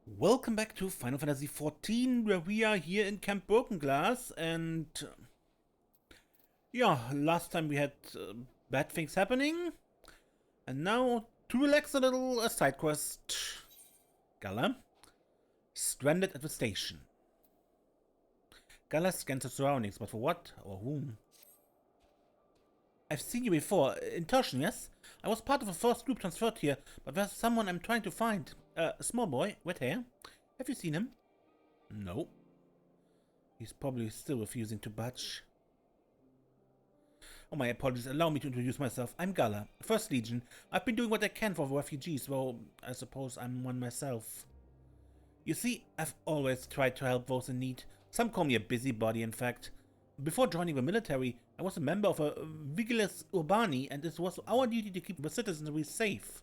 Welcome back to Final Fantasy XIV, where we are here in Camp Brokenglass, and yeah, last time we had bad things happening, and now, to relax a little, a side quest. Gala, stranded at the station. Gala scans her surroundings, but for what or whom? I've seen you before, in Tertium, yes? I was part of the first group transferred here, but there's someone I'm trying to find. A small boy, wet hair. Have you seen him? No. He's probably still refusing to budge. Oh, my apologies. Allow me to introduce myself. I'm Gala, 1st Legion. I've been doing what I can for the refugees, though I suppose I'm one myself. You see, I've always tried to help those in need. Some call me a busybody, in fact. Before joining the military, I was a member of a Vigilus Urbani, and it was our duty to keep the citizenry safe.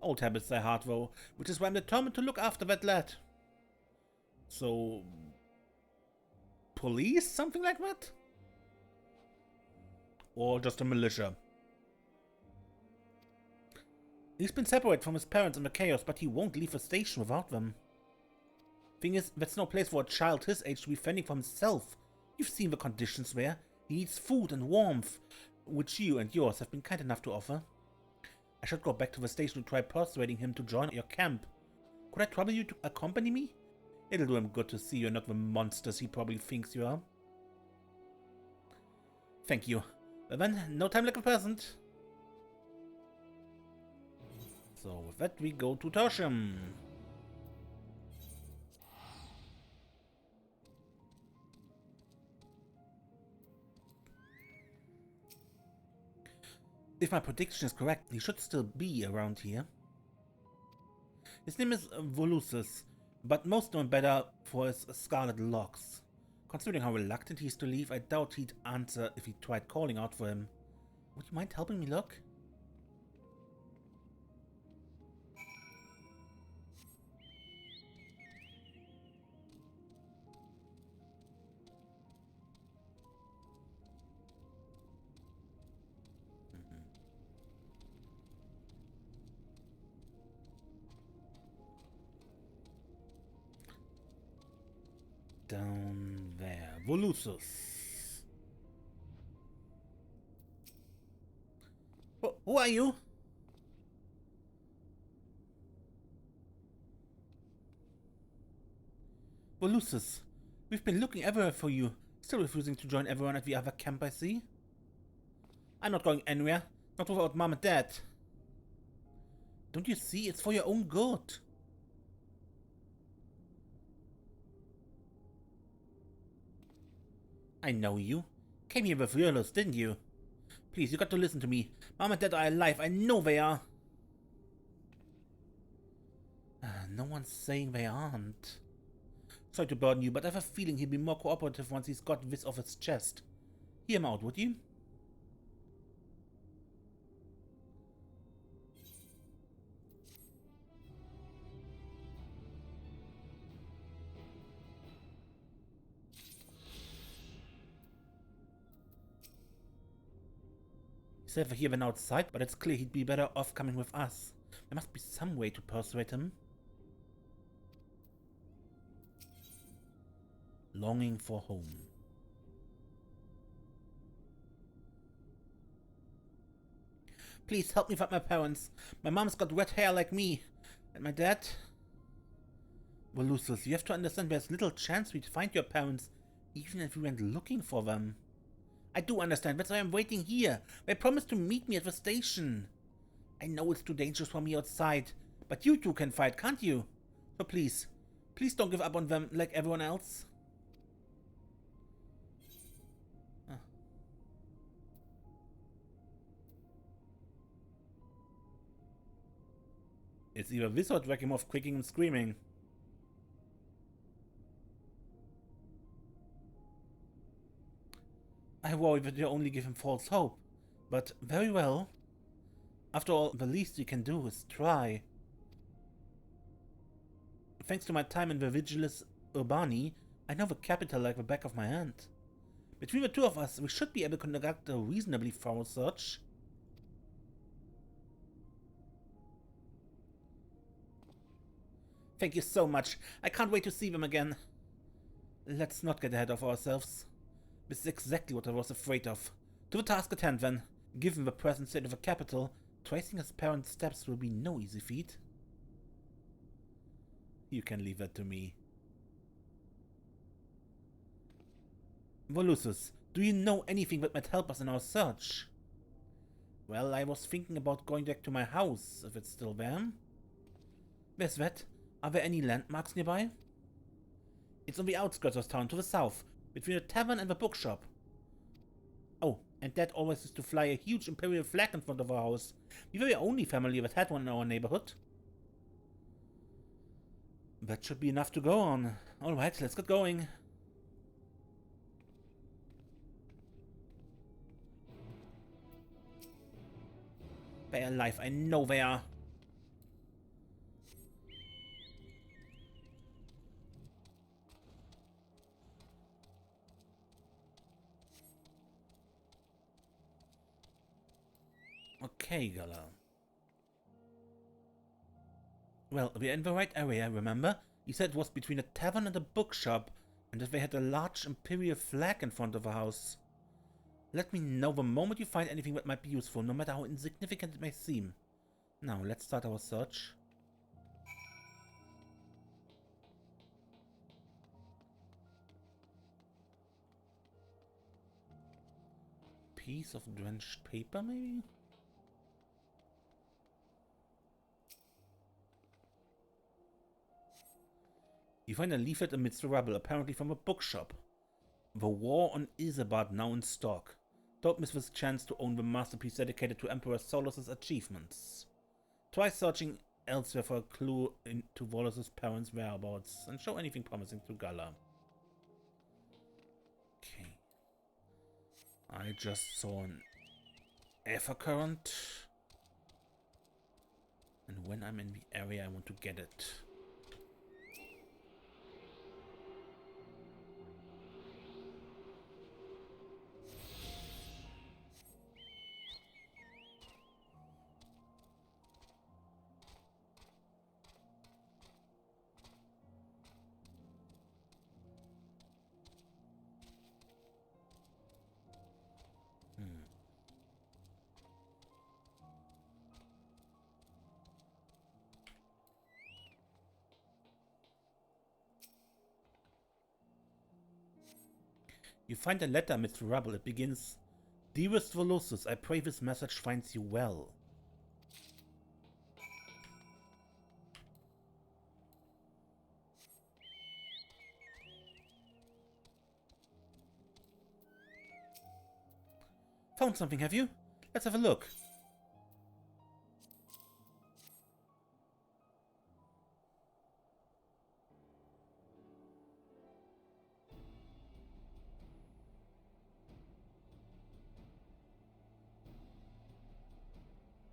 Old habits die hard, though, which is why I'm determined to look after that lad. So... police? Something like that? Or just a militia? He's been separated from his parents in the chaos, but he won't leave the station without them. Thing is, that's no place for a child his age to be fending for himself. You've seen the conditions there. He needs food and warmth, which you and yours have been kind enough to offer. I should go back to the station to try persuading him to join your camp. Could I trouble you to accompany me? It'll do him good to see you're not the monsters he probably thinks you are. Thank you. Well then, no time like a present. So with that we go to Tertium. If my prediction is correct, he should still be around here. His name is Volusus, but most known better for his scarlet locks. Considering how reluctant he is to leave, I doubt he'd answer if he tried calling out for him. Would you mind helping me look? Down there. Volusus. Who are you? Volusus. We've been looking everywhere for you. Still refusing to join everyone at the other camp, I see. I'm not going anywhere. Not without Mom and Dad. Don't you see? It's for your own good. I know you. Came here with Volusus, didn't you? Please, you got to listen to me. Mom and Dad are alive. I know they are. No one's saying they aren't. Sorry to burden you, but I have a feeling he'll be more cooperative once he's got this off his chest. Hear him out, would you? He said he went outside, but it's clear he'd be better off coming with us. There must be some way to persuade him. Longing for home. Please help me find my parents. My mom's got red hair like me. And my dad? Volusus, you have to understand there's little chance we'd find your parents, even if we went looking for them. I do understand, that's why I'm waiting here. They promised to meet me at the station. I know it's too dangerous for me outside, but you two can fight, can't you? So please don't give up on them like everyone else. It's either this or drag him off kicking and screaming. I worry that you only give him false hope. But very well. After all, the least you can do is try. Thanks to my time in the Vigilus Urbani, I know the capital like the back of my hand. Between the two of us, we should be able to conduct a reasonably thorough search. Thank you so much. I can't wait to see them again. Let's not get ahead of ourselves. This is exactly what I was afraid of. To the task at hand, then. Given the present state of the capital, tracing his parents' steps will be no easy feat. You can leave that to me. Volusus, do you know anything that might help us in our search? Well, I was thinking about going back to my house, if it's still there. Where's that? Are there any landmarks nearby? It's on the outskirts of town, to the south, between the tavern and the bookshop. Oh, and Dad always used to fly a huge imperial flag in front of our house. We were the only family that had one in our neighborhood. That should be enough to go on. Alright, let's get going. They're alive, I know they are. Okay, Gala. Well, we're in the right area, remember? You said it was between a tavern and a bookshop, and that they had a large imperial flag in front of the house. Let me know the moment you find anything that might be useful, no matter how insignificant it may seem. Now, let's start our search. Piece of drenched paper, maybe? You find a leaflet amidst the rubble, apparently from a bookshop. The War on Isambard now in stock. Don't miss this chance to own the masterpiece dedicated to Emperor Solus's achievements. Try searching elsewhere for a clue into Volusus' parents' whereabouts, and show anything promising to Gala. Okay. I just saw an ether current. And when I'm in the area, I want to get it. You find a letter amidst the rubble. It begins, "Dearest Volusus, I pray this message finds you well." Found something, have you? Let's have a look.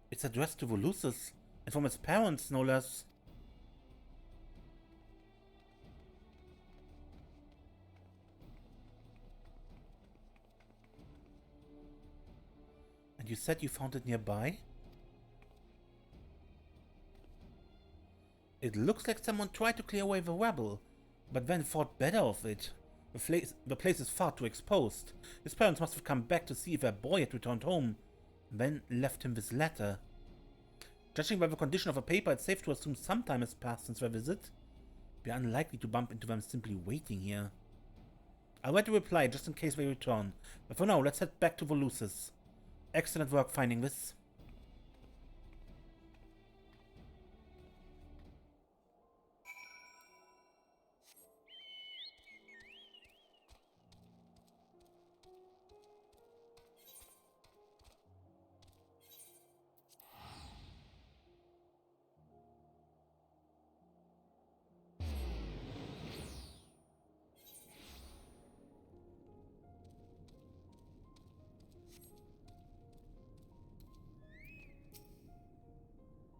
It's addressed to Volusus, and from his parents, no less. And you said you found it nearby? It looks like someone tried to clear away the rubble, but then thought better of it. The place is far too exposed. His parents must have come back to see if their boy had returned home, then left him this letter. Judging by the condition of the paper, it's safe to assume some time has passed since their visit. We're unlikely to bump into them simply waiting here. I'll write a reply just in case they return, but for now, let's head back to Volusus. Excellent work finding this.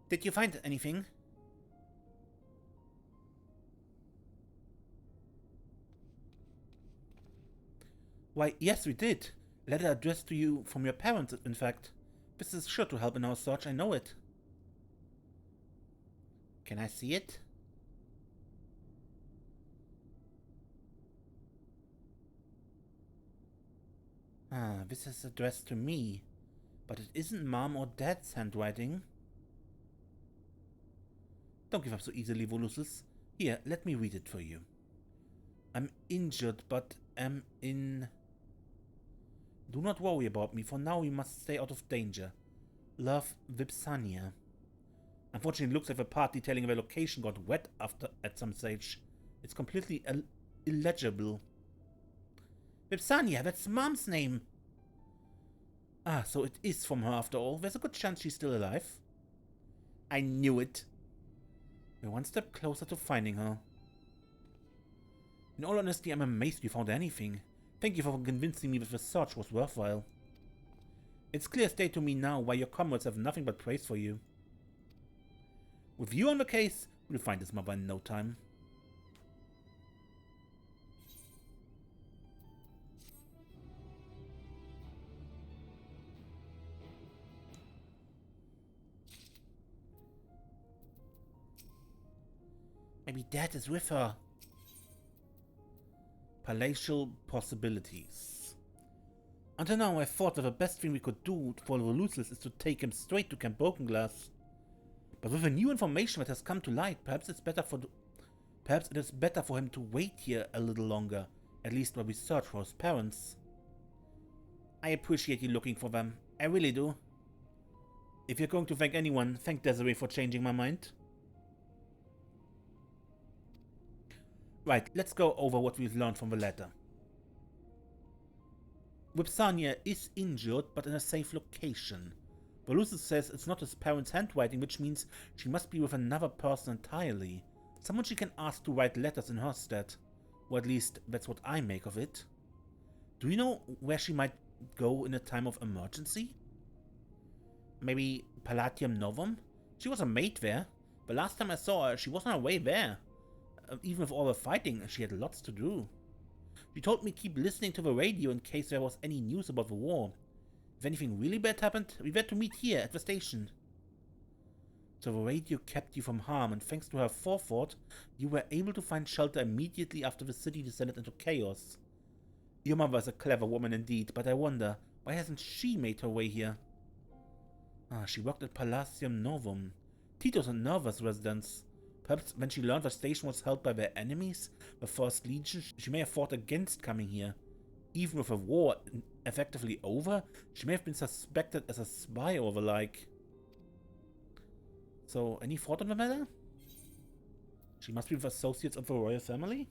Did you find anything? Why, yes, we did. A letter addressed to you from your parents, in fact. This is sure to help in our search, I know it. Can I see it? Ah, this is addressed to me. But it isn't Mom or Dad's handwriting. Don't give up so easily, Volusus. Here, let me read it for you. I'm injured, but am in... Do not worry about me. For now, we must stay out of danger. Love, Vipsania. Unfortunately, it looks like the part detailing their location got wet at some stage. It's completely illegible. Vipsania, that's Mom's name. Ah, so it is from her after all. There's a good chance she's still alive. I knew it. We're one step closer to finding her. In all honesty, I'm amazed you found anything. Thank you for convincing me that the search was worthwhile. It's clear as day to me now why your comrades have nothing but praise for you. With you on the case, we'll find his mother in no time. Maybe Dad is with her. Palatial possibilities. Until now, I thought that the best thing we could do for Volusus is to take him straight to Camp Brokenglass. But with the new information that has come to light, perhaps it is better for him to wait here a little longer, at least while we search for his parents. I appreciate you looking for them. I really do. If you're going to thank anyone, thank Desiree for changing my mind. Right, let's go over what we've learned from the letter. Vipsania is injured, but in a safe location. Volusus says it's not his parents' handwriting, which means she must be with another person entirely. Someone she can ask to write letters in her stead. Or at least, that's what I make of it. Do you know where she might go in a time of emergency? Maybe Palatium Novum? She was a maid there. The last time I saw her, she was on her way there. Even with all the fighting, she had lots to do. She told me keep listening to the radio in case there was any news about the war. If anything really bad happened, we were to meet here at the station. So the radio kept you from harm, and thanks to her forethought, you were able to find shelter immediately after the city descended into chaos. Your mother is a clever woman indeed, but I wonder, why hasn't she made her way here? Ah, she worked at Palatium Novum, Tito's and Nerva's residence. Perhaps when she learned the station was held by their enemies, the First Legion, she may have fought against coming here. Even with the war effectively over, she may have been suspected as a spy or the like. So, any thought on the matter? She must be with associates of the royal family?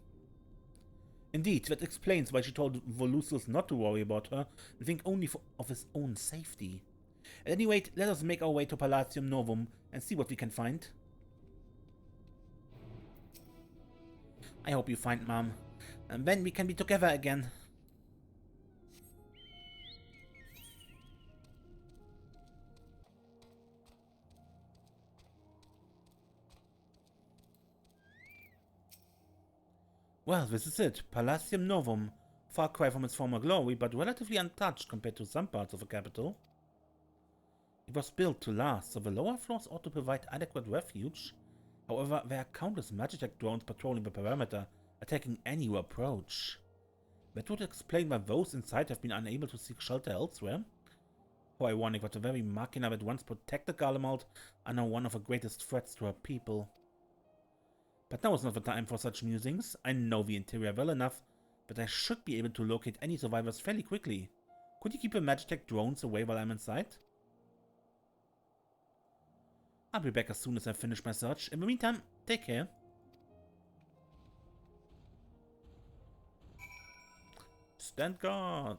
Indeed, that explains why she told Volusus not to worry about her and think only of his own safety. At any rate, let us make our way to Palatium Novum and see what we can find. I hope you find Mom, and then we can be together again. Well, this is it. Palatium Novum. Far cry from its former glory, but relatively untouched compared to some parts of the capital. It was built to last, so the lower floors ought to provide adequate refuge. However, there are countless Magitech drones patrolling the perimeter, attacking any who approach. That would explain why those inside have been unable to seek shelter elsewhere. How ironic that the very machina that once protected Garlemald are now one of the greatest threats to her people. But now is not the time for such musings. I know the interior well enough, but I should be able to locate any survivors fairly quickly. Could you keep the Magitech drones away while I'm inside? I'll be back as soon as I finish my search. In the meantime, take care. Stand guard.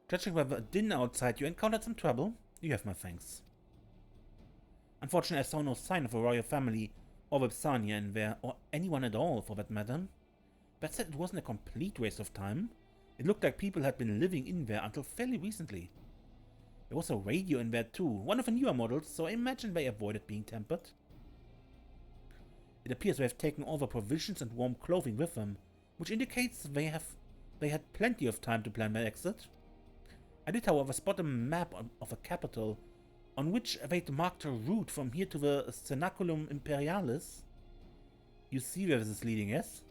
Judging by the din outside, you encountered some trouble. You have my thanks. Unfortunately, I saw no sign of a royal family or Vipsania in there, or anyone at all for that matter. That said, it wasn't a complete waste of time. It looked like people had been living in there until fairly recently. There was a radio in there too, one of the newer models, so I imagine they avoided being tampered. It appears they have taken all the provisions and warm clothing with them, which indicates they had plenty of time to plan their exit. I did, however, spot a map of the capital, on which they'd marked a route from here to the Cenaculum Imperialis. You see where this is leading, yes?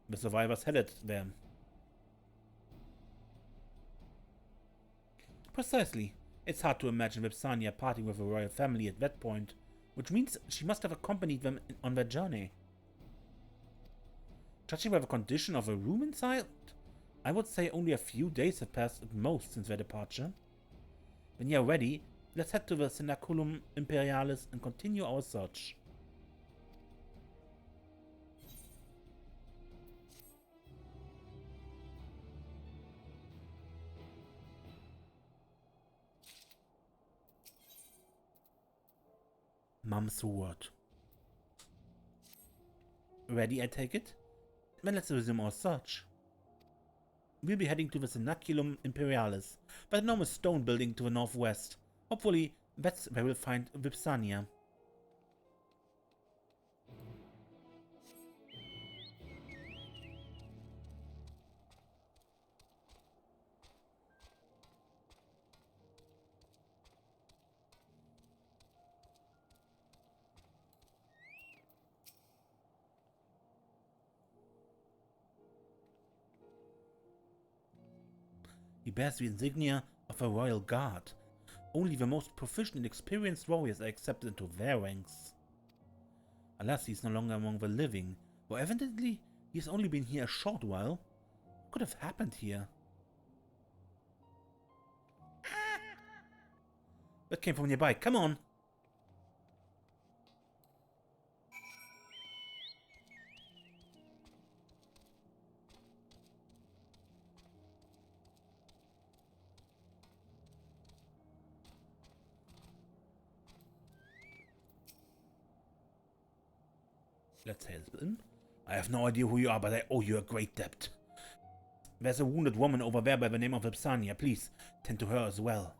The survivors headed there. Precisely. It's hard to imagine Vipsania parting with the royal family at that point, which means she must have accompanied them on their journey. Judging by the condition of the room inside, I would say only a few days have passed at most since their departure. When you are ready, let's head to the Cenaculum Imperialis and continue our search. Mum's word. Ready, I take it? Then let's resume our search. We'll be heading to the Cenaculum Imperialis, that enormous stone building to the northwest. Hopefully, that's where we'll find Vipsania. He bears the insignia of a royal guard. Only the most proficient and experienced warriors are accepted into their ranks. Alas, he is no longer among the living, though evidently he has only been here a short while. What could have happened here? That came from nearby. Come on! Let's help him. I have no idea who you are, but I owe you a great debt. There's a wounded woman over there by the name of Vipsania. Please, tend to her as well.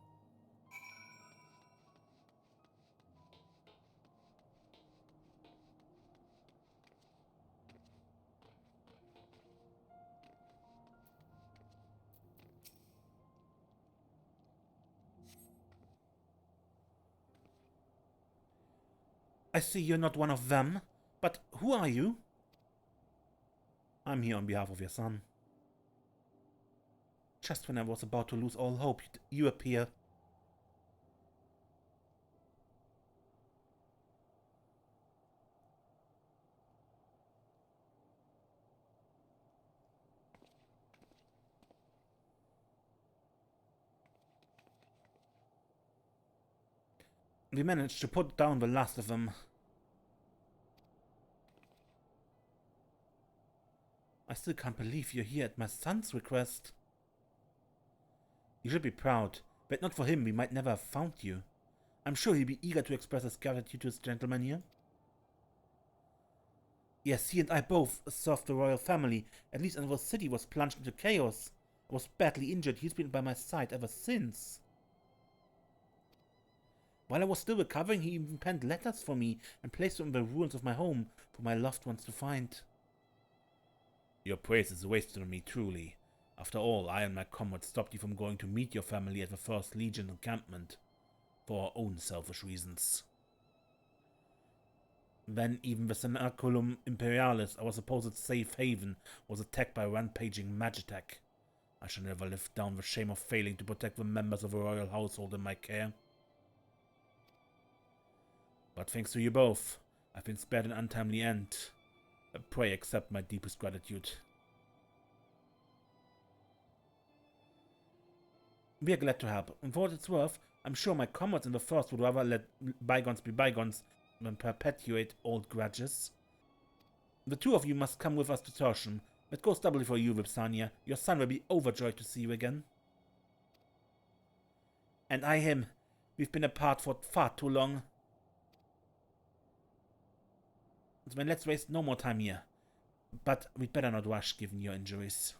I see you're not one of them. But who are you? I'm here on behalf of your son. Just when I was about to lose all hope, you appear. We managed to put down the last of them. I still can't believe you're here at my son's request. You should be proud, but not for him we might never have found you. I'm sure he'll be eager to express his gratitude to his gentleman here. Yes, he and I both served the royal family, at least until the city was plunged into chaos. I was badly injured. He's been by my side ever since. While I was still recovering, he even penned letters for me and placed them in the ruins of my home for my loved ones to find. Your praise is wasted on me, truly. After all, I and my comrades stopped you from going to meet your family at the 1st Legion encampment, for our own selfish reasons. Then even the Cenaculum Imperialis, our supposed safe haven, was attacked by a rampaging Magitech. I shall never live down the shame of failing to protect the members of a royal household in my care. But thanks to you both, I've been spared an untimely end. Pray accept my deepest gratitude. We are glad to help, and for what it's worth, I'm sure my comrades in the 1st would rather let bygones be bygones than perpetuate old grudges. The two of you must come with us to Tertium. It goes doubly for you, Vipsania. Your son will be overjoyed to see you again. And I him. We've been apart for far too long. So then let's waste no more time here. But we'd better not rush given your injuries.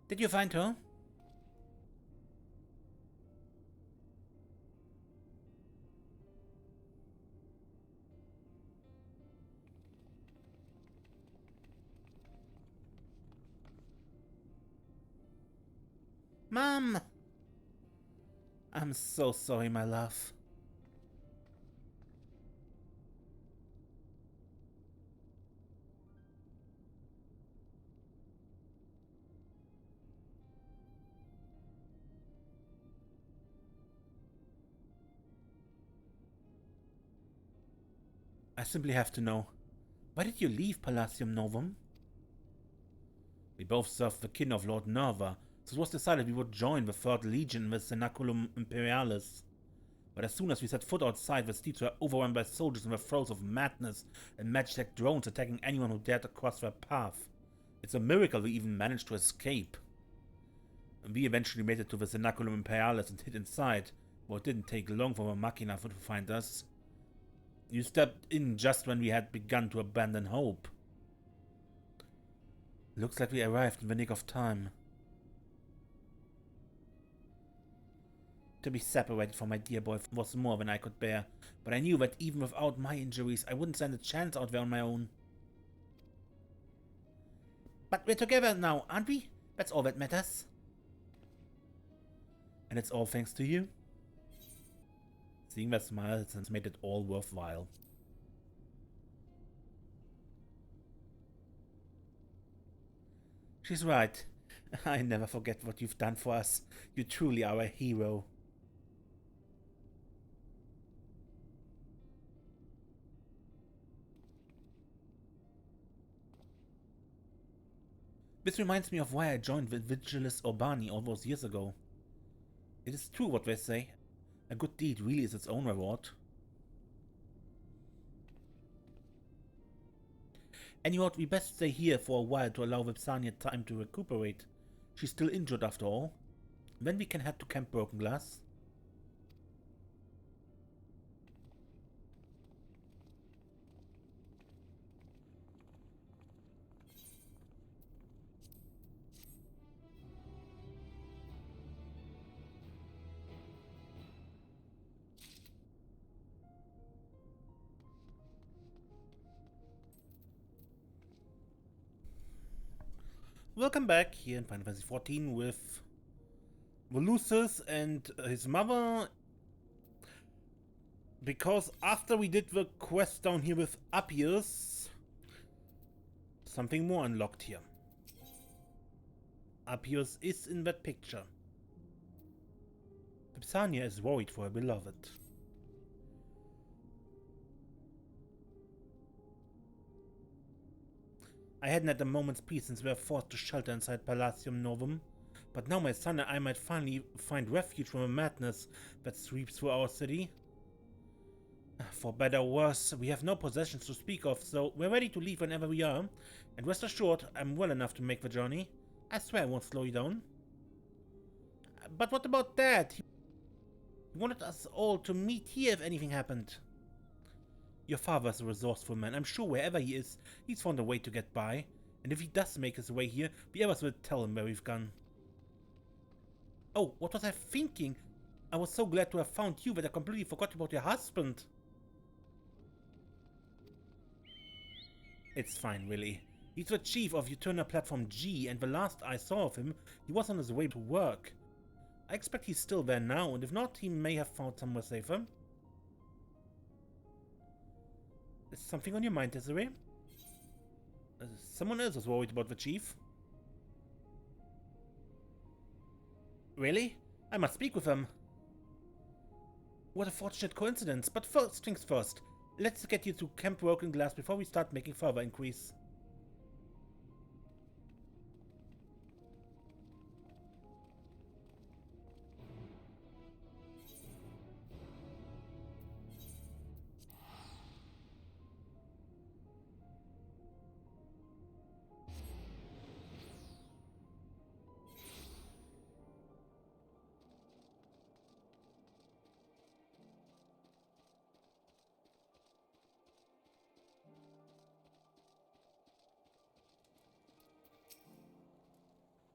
Did you find her? Mom! I'm so sorry, my love. I simply have to know. Why did you leave Palatium Novum? We both served the kin of Lord Nerva, so it was decided we would join the 3rd Legion with Cenaculum Imperialis. But as soon as we set foot outside, the streets were overrun by soldiers in the throes of madness and Magitech drones attacking anyone who dared to cross their path. It's a miracle we even managed to escape. And we eventually made it to the Cenaculum Imperialis and hid inside, but it didn't take long for the Machina to find us. You stepped in just when we had begun to abandon hope. Looks like we arrived in the nick of time. To be separated from my dear boy was more than I could bear, but I knew that even without my injuries, I wouldn't stand a chance out there on my own. But we're together now, aren't we? That's all that matters. And it's all thanks to you? Seeing that smile has made it all worthwhile. She's right. I never forget what you've done for us. You truly are a hero. This reminds me of why I joined with Vigilis Urbani all those years ago. It is true what they say. A good deed really is its own reward. Anyhow, we best stay here for a while to allow Vipsania time to recuperate. She's still injured after all. Then we can head to Camp Broken Glass. Welcome back here in Final Fantasy XIV with Volusus and his mother. Because after we did the quest down here with Appius, something more unlocked here. Appius is in that picture. Vipsania is worried for her beloved. I hadn't had a moment's peace since we were forced to shelter inside Palatium Novum, but now my son and I might finally find refuge from the madness that sweeps through our city. For better or worse, we have no possessions to speak of, so we're ready to leave whenever we are, and rest assured, I'm well enough to make the journey. I swear I won't slow you down. But what about Dad? He wanted us all to meet here if anything happened. Your father's a resourceful man. I'm sure wherever he is, he's found a way to get by. And if he does make his way here, the others will tell him where we've gone. Oh, what was I thinking? I was so glad to have found you that I completely forgot about your husband. It's fine, really. He's the chief of Uterna Platform G, and the last I saw of him, he was on his way to work. I expect he's still there now, and if not, he may have found somewhere safer. Is something on your mind, Desiree? Someone else was worried about the chief. Really? I must speak with him. What a fortunate coincidence, but first things first. Let's get you to Camp Broken Glass before we start making further inquiries.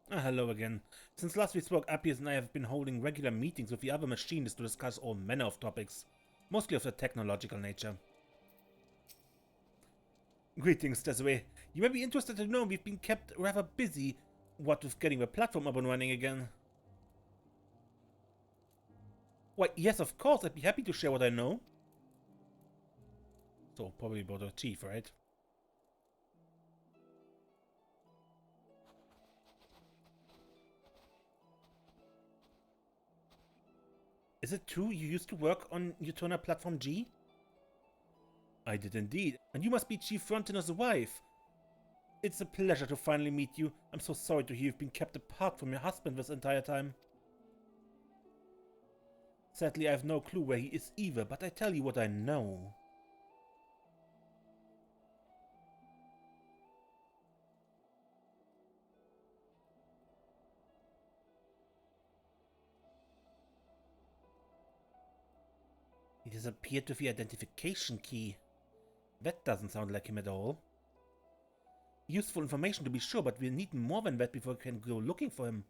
Hello again. Since last we spoke, Appius and I have been holding regular meetings with the other machinists to discuss all manner of topics, mostly of the technological nature. Greetings, Desiree. You may be interested to know we've been kept rather busy, what with getting the platform up and running again. Why, yes, of course, I'd be happy to share what I know. So, probably about the chief, right? Is it true you used to work on Utona Platform G? I did indeed, and you must be Chief Frontinus' wife. It's a pleasure to finally meet you. I'm so sorry to hear you've been kept apart from your husband this entire time. Sadly, I have no clue where he is either, but I tell you what I know. He disappeared with the identification key. That doesn't sound like him at all. Useful information to be sure, but we'll need more than that before we can go looking for him.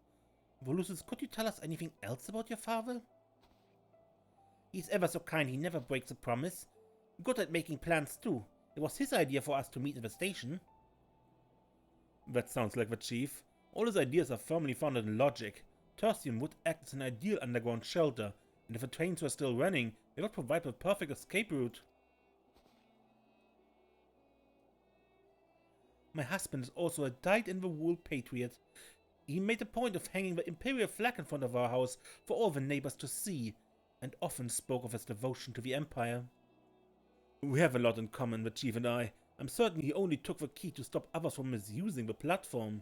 Volusus, could you tell us anything else about your father? He's ever so kind, he never breaks a promise. Good at making plans too. It was his idea for us to meet at the station. That sounds like the chief. All his ideas are firmly founded in logic. Tertium would act as an ideal underground shelter, and if the trains were still running, they would provide the perfect escape route. My husband is also a dyed-in-the-wool patriot. He made a point of hanging the imperial flag in front of our house for all the neighbors to see, and often spoke of his devotion to the empire. We have a lot in common, the chief and I. I'm certain he only took the key to stop others from misusing the platform.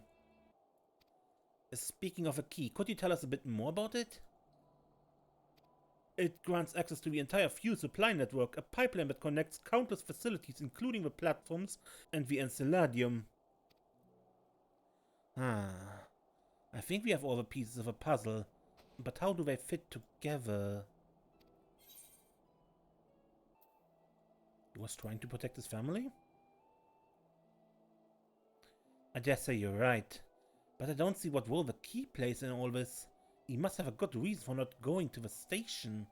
Speaking of a key, could you tell us a bit more about it? It grants access to the entire fuel supply network, a pipeline that connects countless facilities including the platforms and the Enceladium. I think we have all the pieces of a puzzle, but how do they fit together? He was trying to protect his family? I dare say you're right, but I don't see what role the key plays in all this. He must have a good reason for not going to the station.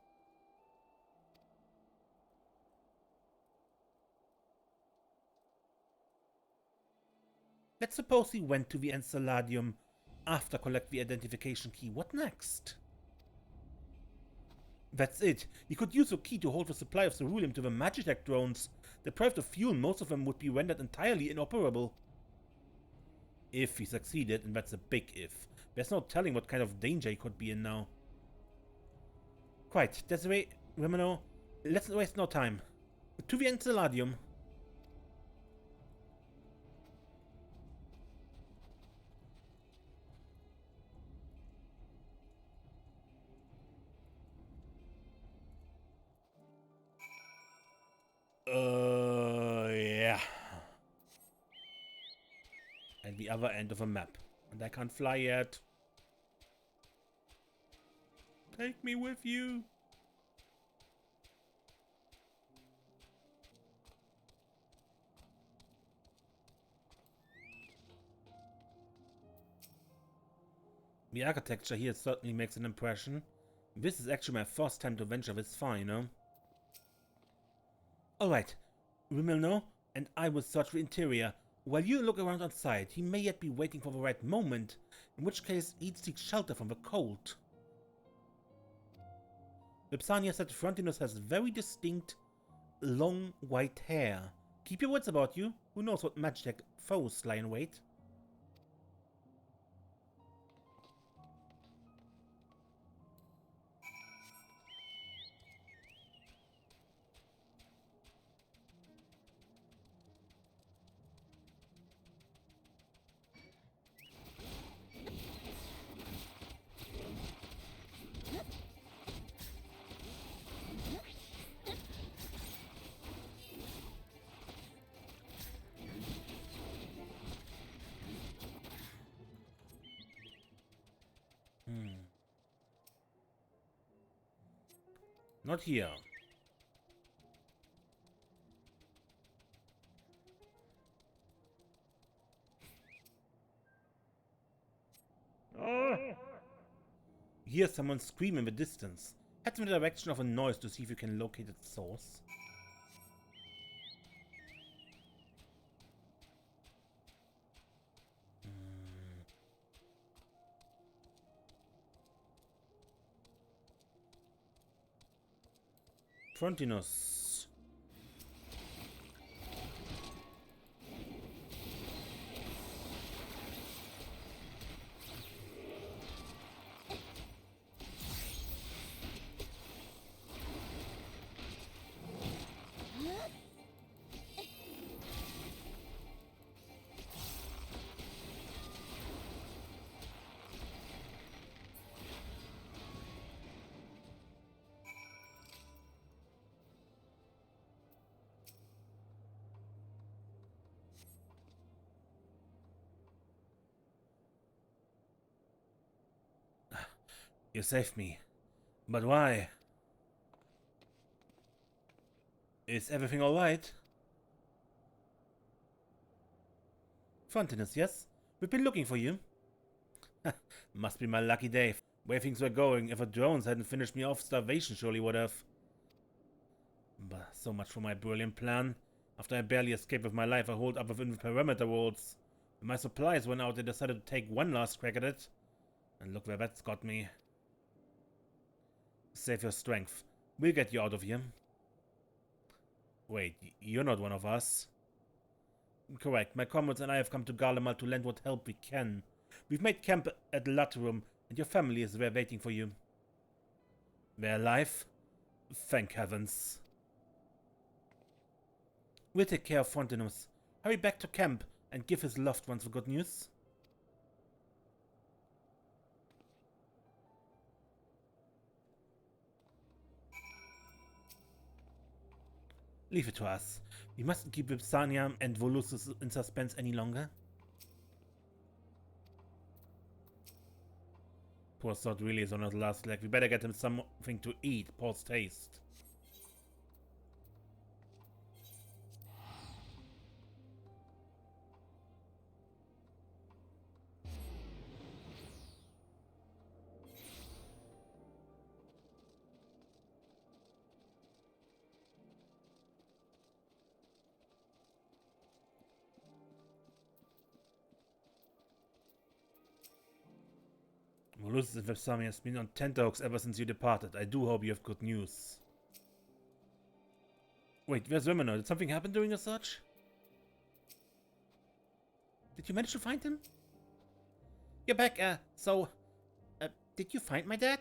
Let's suppose he went to the Enceladium after collect the identification key. What next? That's it. He could use the key to hold the supply of ceruleum to the Magitech drones. Deprived of fuel, most of them would be rendered entirely inoperable. If he succeeded, and that's a big if. There's no telling what kind of danger he could be in now. Quite. Desiree, Remino, let's waste no time. To the Enceladium. Yeah. At the other end of a map. And I can't fly yet. Take me with you. The architecture here certainly makes an impression. This is actually my first time to venture this far, you know. Alright, Rimilno and I will search the interior. While you look around outside, he may yet be waiting for the right moment, in which case he'd seek shelter from the cold. Lipsania said Frontinus has very distinct, long white hair. Keep your wits about you. Who knows what magic foes lie in wait? Not here. Hear someone scream in the distance. Head in the direction of a noise to see if you can locate its source. Frontinus. You saved me. But why? Is everything alright? Frontinus, yes? We've been looking for you. Must be my lucky day. Where things were going, if the drones hadn't finished me off, starvation surely would have. But so much for my brilliant plan. After I barely escaped with my life, I holed up within the perimeter walls. When my supplies went out, I decided to take one last crack at it. And look where that's got me. Save your strength. We'll get you out of here. Wait, you're not one of us. Correct. My comrades and I have come to Garlemald to lend what help we can. We've made camp at Latrum, and your family is there waiting for you. They're alive? Thank heavens. We'll take care of Frontinus. Hurry back to camp and give his loved ones the good news. Leave it to us. We mustn't keep Vipsania and Volusus in suspense any longer. Poor sod really is on his last leg. We better get him something to eat, post haste. Volusus and Vipsania has been on tenterhooks ever since you departed. I do hope you have good news. Wait, where's Remino? Did something happen during the search? Did you manage to find him? You're back, did you find my dad?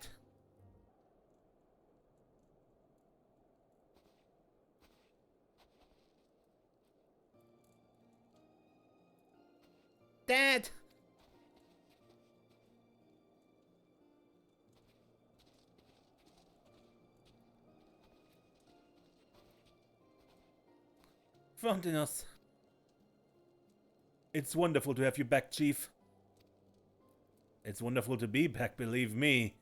Dad! Frontinus. It's wonderful to have you back, Chief. It's wonderful to be back, believe me.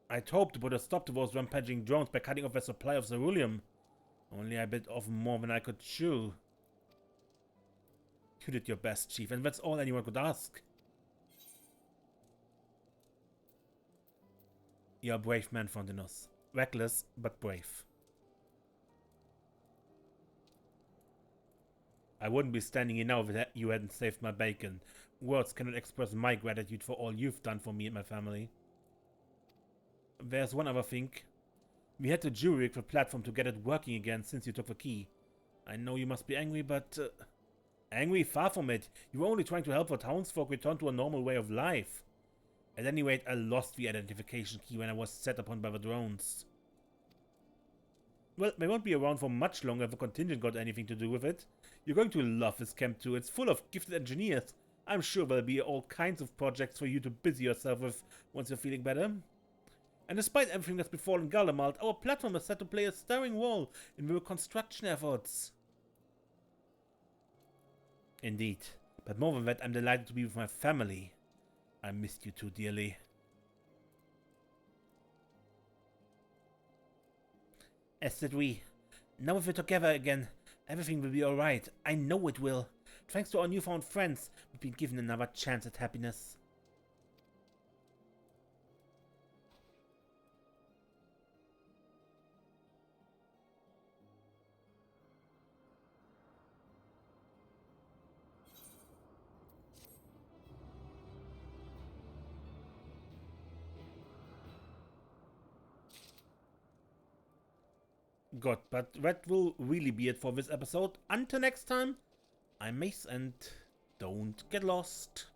I'd hoped to put a stop to those rampaging drones by cutting off their supply of ceruleum. Only I bit off more than I could chew. You did your best, Chief, and that's all anyone could ask. You're a brave man, Frontinus. Reckless, but brave. I wouldn't be standing here now if you hadn't saved my bacon. Words cannot express my gratitude for all you've done for me and my family. There's one other thing. We had to jury rig the platform to get it working again since you took the key. I know you must be angry, but... angry? Far from it. You were only trying to help the townsfolk return to a normal way of life. At any rate, I lost the identification key when I was set upon by the drones. Well, they won't be around for much longer if the contingent got anything to do with it. You're going to love this camp too. It's full of gifted engineers. I'm sure there'll be all kinds of projects for you to busy yourself with once you're feeling better. And despite everything that's befallen Garlemald, our platform is set to play a starring role in the reconstruction efforts. Indeed. But more than that, I'm delighted to be with my family. I missed you too dearly. As did we. Now if we're together again, everything will be alright. I know it will. Thanks to our newfound friends, we've been given another chance at happiness. God, but that will really be it for this episode. Until next time, I'm Mace and don't get lost.